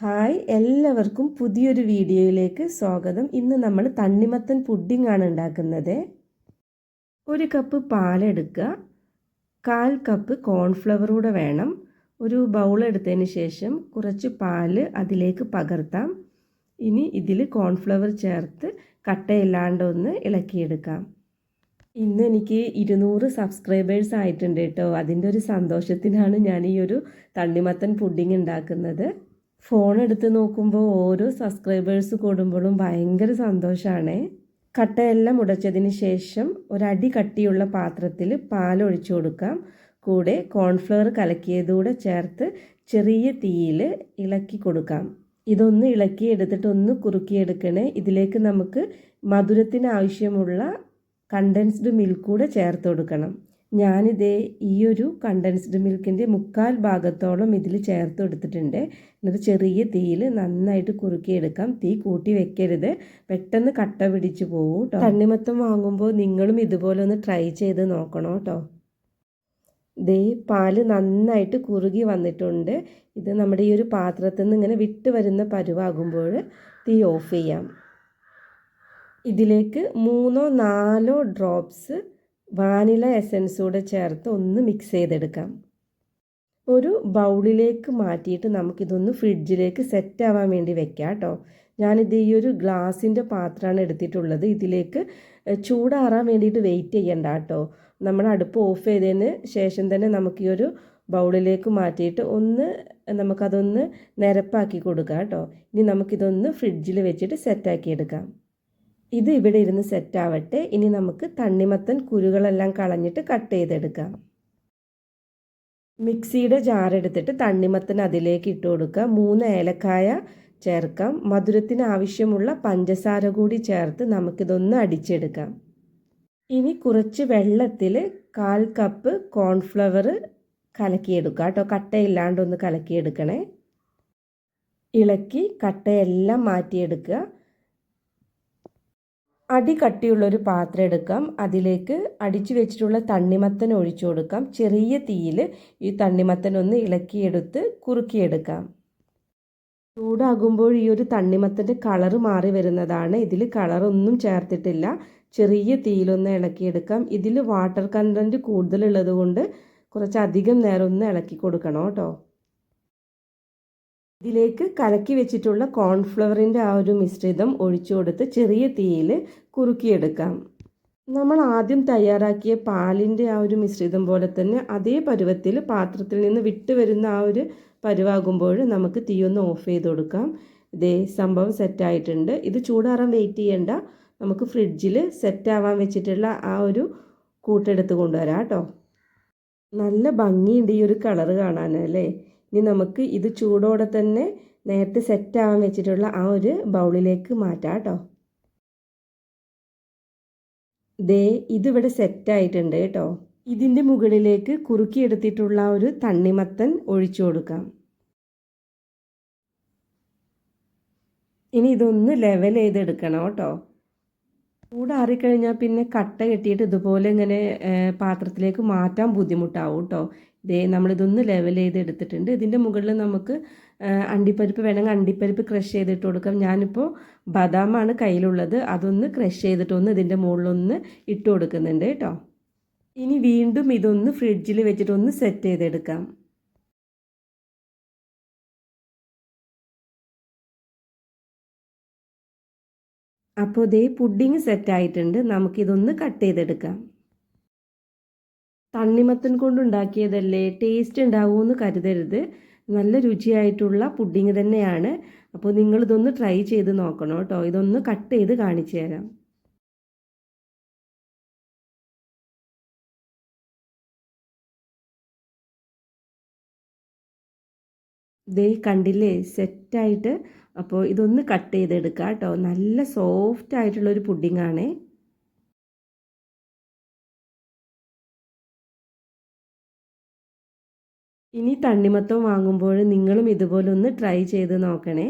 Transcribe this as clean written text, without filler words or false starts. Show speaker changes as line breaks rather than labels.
Hi, എല്ലാവർക്കും പുതിയൊരു വീഡിയോയിലേക്ക് സ്വാഗതം. ഇന്ന് നമ്മൾ തണ്ണിമത്തൻ പുഡിംഗ് ആണ് ഉണ്ടാക്കുന്നത്. ഒരു കപ്പ് പാലെടുക്കുക, 1/4 കപ്പ് കോൺഫ്ലവർ കൂടെ വേണം. ഒരു ബൗൾ എടുത്തതിന് ശേഷം കുറച്ച് പാല് അതിലേക്ക് പകർത്താം. ഇനി ഇതിൽ കോൺഫ്ലവർ ചേർത്ത് കട്ടയില്ലാണ്ട് ഒന്ന് ഇളക്കിയെടുക്കാം. ഇന്ന് എനിക്ക് 200 സബ്സ്ക്രൈബേഴ്സ് ആയിട്ടുണ്ട് കേട്ടോ. അതിൻ്റെ ഒരു സന്തോഷത്തിനാണ് ഞാൻ ഈ ഒരു തണ്ണിമത്തൻ പുഡിംഗ് ഉണ്ടാക്കുന്നത്. ഫോൺ എടുത്ത് നോക്കുമ്പോൾ ഓരോ സബ്സ്ക്രൈബേഴ്സ് കൂടുമ്പോഴും ഭയങ്കര സന്തോഷമാണ്. കട്ടയെല്ലാം ഉടച്ചതിന് ശേഷം ഒരടി കട്ടിയുള്ള പാത്രത്തിൽ പാൽ ഒഴിച്ചു കൊടുക്കാം. കൂടെ കോൺഫ്ലവർ കലക്കിയതുകൂടെ ചേർത്ത് ചെറിയ തീയിൽ ഇളക്കി കൊടുക്കാം. ഇതൊന്ന് ഇളക്കി എടുത്തിട്ട് ഒന്ന് കുറുക്കിയെടുക്കണേ. ഇതിലേക്ക് നമുക്ക് മധുരത്തിന് ആവശ്യമുള്ള കണ്ടൻസ്ഡ് മിൽക്ക് കൂടെ ചേർത്ത് കൊടുക്കണം. ഞാനിതേ ഈ ഒരു കണ്ടൻസ്ഡ് മിൽക്കിൻ്റെ 1/4 ഭാഗത്തോളം ഇതിൽ ചേർത്ത് കൊടുത്തിട്ടുണ്ട്. എന്നിട്ട് ചെറിയ തീയിൽ നന്നായിട്ട് കുറുക്കിയെടുക്കാം. തീ കൂട്ടി വെക്കരുത്, പെട്ടെന്ന് കട്ട പിടിച്ച് പോകും കേട്ടോ. തണ്ണിമത്തം വാങ്ങുമ്പോൾ നിങ്ങളും ഇതുപോലെ ഒന്ന് ട്രൈ ചെയ്ത് നോക്കണം കേട്ടോ. ദേ പാല് നന്നായിട്ട് കുറുകി വന്നിട്ടുണ്ട്. ഇത് നമ്മുടെ ഈ ഒരു പാത്രത്തിൽ നിന്ന് ഇങ്ങനെ വിട്ട് വരുന്ന പരുവാകുമ്പോൾ തീ ഓഫ് ചെയ്യാം. ഇതിലേക്ക് 3-4 ഡ്രോപ്സ് വാനില എസൻസ് കൂടെ ചേർത്ത് ഒന്ന് മിക്സ് ചെയ്തെടുക്കാം. ഒരു ബൗളിലേക്ക് മാറ്റിയിട്ട് നമുക്കിതൊന്ന് ഫ്രിഡ്ജിലേക്ക് സെറ്റ് ആവാൻ വേണ്ടി വെക്കാം കേട്ടോ. ഞാനിത് ഈ ഒരു ഗ്ലാസിൻ്റെ പാത്രമാണ് എടുത്തിട്ടുള്ളത്. ഇതിലേക്ക് ചൂടാറാൻ വേണ്ടിയിട്ട് വെയിറ്റ് ചെയ്യണ്ട കേട്ടോ. നമ്മൾ അടുപ്പ് ഓഫ് ചെയ്തതിന് ശേഷം തന്നെ നമുക്ക് ഈ ഒരു ബൗളിലേക്ക് മാറ്റിയിട്ട് നമുക്കതൊന്ന് നിരപ്പാക്കി കൊടുക്കാം കേട്ടോ. ഇനി നമുക്കിതൊന്ന് ഫ്രിഡ്ജിൽ വെച്ചിട്ട് സെറ്റാക്കി എടുക്കാം. ഇത് ഇവിടെ ഇരുന്ന് സെറ്റാവട്ടെ. ഇനി നമുക്ക് തണ്ണിമത്തൻ കുരുകളെല്ലാം കളഞ്ഞിട്ട് കട്ട് ചെയ്തെടുക്കാം. മിക്സിയുടെ ജാറെടുത്തിട്ട് തണ്ണിമത്തൻ അതിലേക്ക് ഇട്ട് കൊടുക്കുക. 3 ഏലക്കായ ചേർക്കാം. മധുരത്തിന് ആവശ്യമുള്ള പഞ്ചസാര കൂടി ചേർത്ത് നമുക്കിതൊന്ന് അടിച്ചെടുക്കാം. ഇനി കുറച്ച് വെള്ളത്തിൽ 1/4 കപ്പ് കോൺഫ്ലവർ കലക്കിയെടുക്കുക കേട്ടോ. കട്ടയില്ലാണ്ടൊന്ന് കലക്കിയെടുക്കണേ. ഇളക്കി കട്ടയെല്ലാം മാറ്റിയെടുക്കുക. അടി കട്ടിയുള്ളൊരു പാത്രം എടുക്കാം. അതിലേക്ക് അടിച്ചു വെച്ചിട്ടുള്ള തണ്ണിമത്തൻ ഒഴിച്ചു കൊടുക്കാം. ചെറിയ തീയിൽ ഈ തണ്ണിമത്തൻ ഒന്ന് ഇളക്കിയെടുത്ത് കുറുക്കിയെടുക്കാം. ചൂടാകുമ്പോൾ ഈ ഒരു തണ്ണിമത്തൻ്റെ കളറ് മാറി വരുന്നതാണ്. ഇതിൽ കളറൊന്നും ചേർത്തിട്ടില്ല. ചെറിയ തീയിലൊന്ന് ഇളക്കിയെടുക്കാം. ഇതിൽ വാട്ടർ കണ്ടൻറ്റ് കൂടുതലുള്ളത് കൊണ്ട് കുറച്ചധികം നേരം ഒന്ന് ഇളക്കി കൊടുക്കണം കേട്ടോ. ഇതിലേക്ക് കലക്കി വെച്ചിട്ടുള്ള കോൺഫ്ലവറിൻ്റെ ആ ഒരു മിശ്രിതം ഒഴിച്ചു കൊടുത്ത് ചെറിയ തീയിൽ കുറുക്കിയെടുക്കാം. നമ്മൾ ആദ്യം തയ്യാറാക്കിയ പാലിൻ്റെ ആ ഒരു മിശ്രിതം പോലെ തന്നെ അതേ പരുവത്തിൽ പാത്രത്തിൽ നിന്ന് വിട്ട് വരുന്ന ആ ഒരു പരുവാകുമ്പോൾ നമുക്ക് തീ ഒന്ന് ഓഫ് ചെയ്ത് കൊടുക്കാം. ഇതേ സംഭവം സെറ്റായിട്ടുണ്ട്. ഇത് ചൂടാറാൻ വെയിറ്റ് ചെയ്യേണ്ട. നമുക്ക് ഫ്രിഡ്ജിൽ സെറ്റാവാൻ വെച്ചിട്ടുള്ള ആ ഒരു കൂട്ടെടുത്ത് കൊണ്ടുവരാം കേട്ടോ. നല്ല ഭംഗിയുണ്ട് ഈ ഒരു കളറ് കാണാനല്ലേ. ഇനി നമുക്ക് ഇത് ചൂടോടെ തന്നെ നേരത്തെ സെറ്റാവാൻ വെച്ചിട്ടുള്ള ആ ഒരു ബൗളിലേക്ക് മാറ്റാം കേട്ടോ. ദേ ഇതിവിടെ സെറ്റായിട്ടുണ്ട് കേട്ടോ. ഇതിൻ്റെ മുകളിലേക്ക് കുറുക്കിയെടുത്തിട്ടുള്ള ഒരു തണ്ണിമത്തൻ ഒഴിച്ചു കൊടുക്കാം. ഇനി ഇതൊന്ന് ലെവൽ ചെയ്തെടുക്കണം കേട്ടോ. ചൂടാറിക്കഴിഞ്ഞാൽ പിന്നെ കട്ട കെട്ടിയിട്ട് ഇതുപോലെ ഇങ്ങനെ പാത്രത്തിലേക്ക് മാറ്റാൻ ബുദ്ധിമുട്ടാവും കേട്ടോ. ഇതേ നമ്മളിതൊന്ന് ലെവൽ ചെയ്ത് എടുത്തിട്ടുണ്ട്. ഇതിൻ്റെ മുകളിൽ നമുക്ക് അണ്ടിപ്പരിപ്പ് വേണമെങ്കിൽ അണ്ടിപ്പരിപ്പ് ക്രഷ് ചെയ്തിട്ട് കൊടുക്കാം. ഞാനിപ്പോൾ ബദാമാണ് കയ്യിലുള്ളത്. അതൊന്ന് ക്രഷ് ചെയ്തിട്ടൊന്ന് ഇതിൻ്റെ മുകളിലൊന്ന് ഇട്ട് കൊടുക്കുന്നുണ്ട് കേട്ടോ. ഇനി വീണ്ടും ഇതൊന്ന് ഫ്രിഡ്ജിൽ വെച്ചിട്ടൊന്ന് സെറ്റ് ചെയ്തെടുക്കാം. അപ്പോൾ ഇതേ പുഡിങ് സെറ്റായിട്ടുണ്ട്. നമുക്കിതൊന്ന് കട്ട് ചെയ്തെടുക്കാം. തണ്ണിമത്തൻ കൊണ്ടുണ്ടാക്കിയതല്ലേ, ടേസ്റ്റ് ഉണ്ടാവുമെന്ന് കരുതരുത്. നല്ല രുചിയായിട്ടുള്ള പുഡിങ് തന്നെയാണ്. അപ്പോൾ നിങ്ങളിതൊന്ന് ട്രൈ ചെയ്ത് നോക്കണം കേട്ടോ. ഇതൊന്ന് കട്ട് ചെയ്ത് കാണിച്ചു തരാം. ദേ കണ്ടില്ലേ, സെറ്റായിട്ട്. അപ്പോൾ ഇതൊന്ന് കട്ട് ചെയ്തെടുക്കാം കേട്ടോ. നല്ല സോഫ്റ്റ് ആയിട്ടുള്ളൊരു പുഡിങ്ങാണേ. ഇനി തണ്ണിമത്തം വാങ്ങുമ്പോൾ നിങ്ങളും ഇതുപോലെ ഒന്ന് ട്രൈ ചെയ്ത് നോക്കണേ.